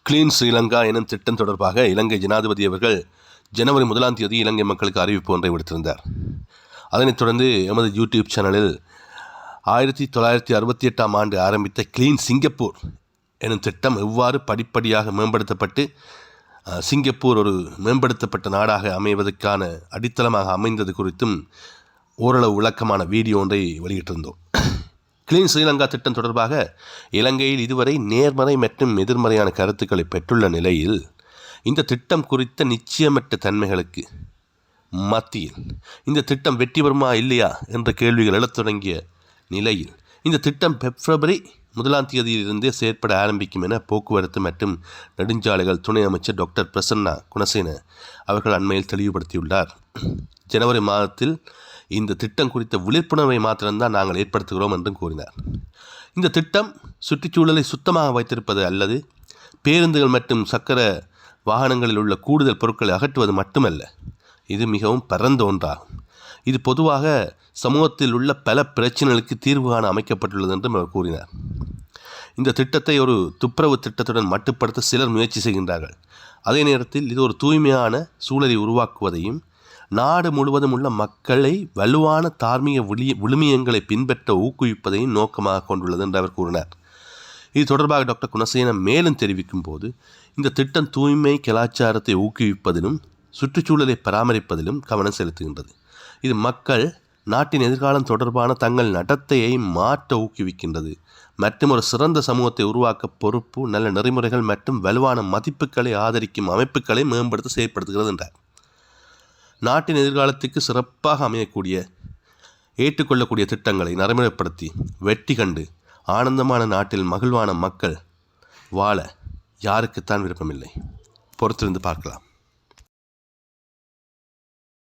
Clean Sri Lanka எனும் திட்டம் தொடர்பாக இலங்கை ஜனாதிபதி அவர்கள் ஜனவரி 1ஆம் தேதி இலங்கை மக்களுக்கு அறிவிப்பு ஒன்றை விடுத்திருந்தார். அதனைத் தொடர்ந்து எமது யூடியூப் சேனலில் 1968ஆம் ஆண்டு ஆரம்பித்த கிளீன் சிங்கப்பூர் எனும் திட்டம் எவ்வாறு படிப்படியாக மேம்படுத்தப்பட்டு சிங்கப்பூர் ஒரு மேம்படுத்தப்பட்ட நாடாக அமைவதற்கான அடித்தளமாக அமைந்தது குறித்தும் ஓரளவு விளக்கமான வீடியோ ஒன்றை வெளியிட்டிருந்தோம். கிளீன் ஸ்ரீலங்கா திட்டம் தொடர்பாக இலங்கையில் இதுவரை நேர்மறை மற்றும் எதிர்மறையான கருத்துக்களை பெற்றுள்ள நிலையில் இந்த திட்டம் குறித்த நிச்சயமற்ற தன்மைகளுக்கு மத்தியில் இந்த திட்டம் வெற்றி பெறுமா இல்லையா என்ற கேள்விகள் எழத் தொடங்கிய நிலையில் இந்த திட்டம் பிப்ரவரி 1ஆம் தேதியிலிருந்தே செயற்பட ஆரம்பிக்கும் என போக்குவரத்து மற்றும் நெடுஞ்சாலைகள் துணை அமைச்சர் டாக்டர் பிரசன்னா குணசேன அவர்கள் அண்மையில் தெளிவுபடுத்தியுள்ளார். ஜனவரி மாதத்தில் இந்த திட்டம் குறித்த விழிப்புணர்வை மாத்திரம்தான் நாங்கள் ஏற்படுத்துகிறோம் என்றும் கூறினார். இந்த திட்டம் சுற்றுச்சூழலை சுத்தமாக வைத்திருப்பது அல்லது பேருந்துகள் மற்றும் சக்கர வாகனங்களில் உள்ள கூடுதல் பொருட்களை அகற்றுவது மட்டுமல்ல, இது மிகவும் பரந்த ஒன்றாகும். இது பொதுவாக சமூகத்தில் உள்ள பல பிரச்சனைகளுக்கு தீர்வு காண அமைக்கப்பட்டுள்ளது என்றும் அவர் கூறினார். இந்த திட்டத்தை ஒரு துப்புரவு திட்டத்துடன் மட்டுப்படுத்த சிலர் முயற்சி செய்கின்றார்கள். அதே நேரத்தில் இது ஒரு தூய்மையான சூழலை உருவாக்குவதையும் நாடு முழுவதும் உள்ள மக்களை வலுவான தார்மீக விழுமியங்களை பின்பற்ற ஊக்குவிப்பதையும் நோக்கமாக கொண்டுள்ளது என்று அவர் கூறினார். இது தொடர்பாக டாக்டர் குணசேன மேலும் தெரிவிக்கும் போது, இந்த திட்டம் தூய்மை கலாச்சாரத்தை ஊக்குவிப்பதிலும் சுற்றுச்சூழலை பராமரிப்பதிலும் கவனம் செலுத்துகின்றது. இது மக்கள் நாட்டின் எதிர்காலம் தொடர்பான தங்கள் நடத்தையை மாற்ற ஊக்குவிக்கின்றது மற்றும் ஒரு சிறந்த சமூகத்தை உருவாக்க பொறுப்பு, நல்ல நெறிமுறைகள் மற்றும் வலுவான மதிப்புகளை ஆதரிக்கும் அமைப்புகளை மேம்படுத்த செயற்படுத்துகிறது என்றார். நாட்டின் எதிர்காலத்துக்கு சிறப்பாக அமையக்கூடிய ஏற்றுக்கொள்ளக்கூடிய திட்டங்களை நடைமுறைப்படுத்தி வெற்றி கண்டு ஆனந்தமான நாட்டில் மகிழ்வான மக்கள் வாழ யாருக்குத்தான் விருப்பமில்லை? பொறுத்திருந்து பார்க்கலாம்.